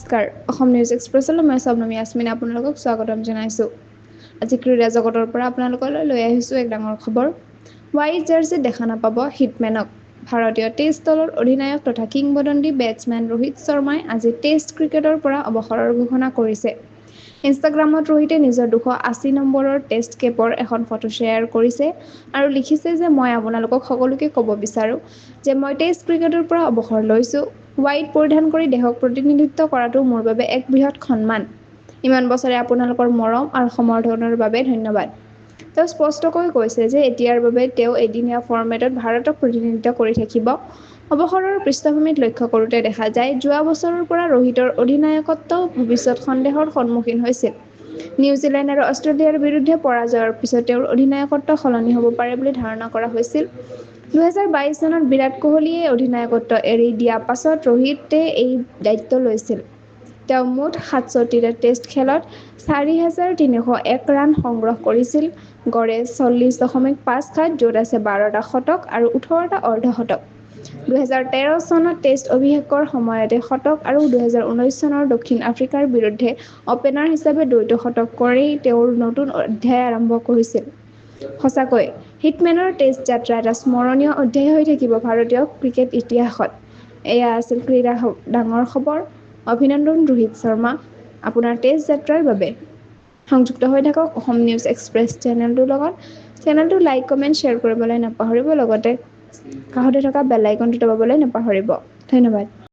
নমস্কাৰ অসম নিউজ এক্সপ্ৰেছলৈ মই স্বপ্নমী ইয়াস্মিনে আপোনালোকক স্বাগতম জনাইছোঁ। আজি ক্ৰীড়া জগতৰ পৰা আপোনালোকলৈ লৈ আহিছোঁ এক ডাঙৰ খবৰ। হোৱাইট জাৰ্চিত দেখা নাপাব হিটমেনক। ভাৰতীয় টেষ্ট দলৰ অধিনায়ক তথা কিংবদন্তি বেটছমেন ৰোহিত শৰ্মাই আজি টেষ্ট ক্ৰিকেটৰ পৰা অৱসৰৰ ঘোষণা কৰিছে। ইনষ্টাগ্ৰামত ৰোহিতে নিজৰ 280 নম্বৰৰ টেষ্ট কেপৰ এখন ফটো শ্বেয়াৰ কৰিছে আৰু লিখিছে যে মই আপোনালোকক সকলোকে ক'ব বিচাৰোঁ যে মই টেষ্ট ক্ৰিকেটৰ পৰা অৱসৰ লৈছোঁ। হোৱাইট পৰিধান কৰি দেশক প্ৰতিনিধিত্ব কৰাটো মোৰ বাবে এক বৃহৎ সন্মান। ইমান বছৰে আপোনালোকৰ মৰম আৰু সমৰ্থনৰ বাবে ধন্যবাদ। তেওঁ স্পষ্টকৈ কৈছে যে এতিয়াৰ বাবে তেওঁ এদিনীয়া ফৰ্মেটত ভাৰতক প্ৰতিনিধিত্ব কৰি থাকিব। অৱসৰৰ পৃষ্ঠভূমিত লক্ষ্য কৰোঁতে দেখা যায় যোৱা বছৰৰ পৰা ৰোহিতৰ অধিনায়কত্ব ভৱিষ্যত সন্দেহৰ সন্মুখীন হৈছিল। নিউজিলেণ্ড আৰু অষ্ট্ৰেলিয়াৰ বিৰুদ্ধে পৰাজয়ৰ পিছত তেওঁৰ অধিনায়কত্ব সলনি হ'ব পাৰে বুলি ধাৰণা কৰা হৈছিল। 2022 চনত বিৰাট কোহলীয়ে অধিনায়কত্ব এৰি দিয়াৰ পাছত ৰোহিতে এই দায়িত্ব লৈছিল। তেওঁ মুঠ 67টা টেষ্ট খেলত 4,301 ৰান সংগ্ৰহ কৰিছিল। গড়ে 40.57, য'ত আছে 12টা শতক আৰু 18টা অৰ্ধশতক। 2013 চনত টেষ্ট অভিষেকৰ সময়তে শতক আৰু 2019 চনৰ দক্ষিণ আফ্ৰিকাৰ বিৰুদ্ধে অপেনাৰ হিচাপে দ্বৈত শতক কৰি তেওঁৰ নতুন অধ্যায় আৰম্ভ কৰিছিল। সঁচাকৈ হিটমেনৰ টেষ্ট যাত্ৰা এটা স্মৰণীয় অধ্যায় হৈ থাকিব ভাৰতীয় ক্ৰিকেট ইতিহাসত। এয়া আছিল ক্ৰীড়াৰ ডাঙৰ খবৰ। অভিনন্দন ৰোহিত শৰ্মা আপোনাৰ টেষ্ট যাত্ৰাৰ বাবে। সংযুক্ত হৈ থাকক অসম নিউজ এক্সপ্ৰেছ চেনেলটোৰ লগত। চেনেলটো লাইক কমেণ্ট শ্বেয়াৰ কৰিবলৈ নাপাহৰিব, লগতে কাষতে থকা বেল আইকনটো দবাবলৈ নাপাহৰিব। ধন্যবাদ।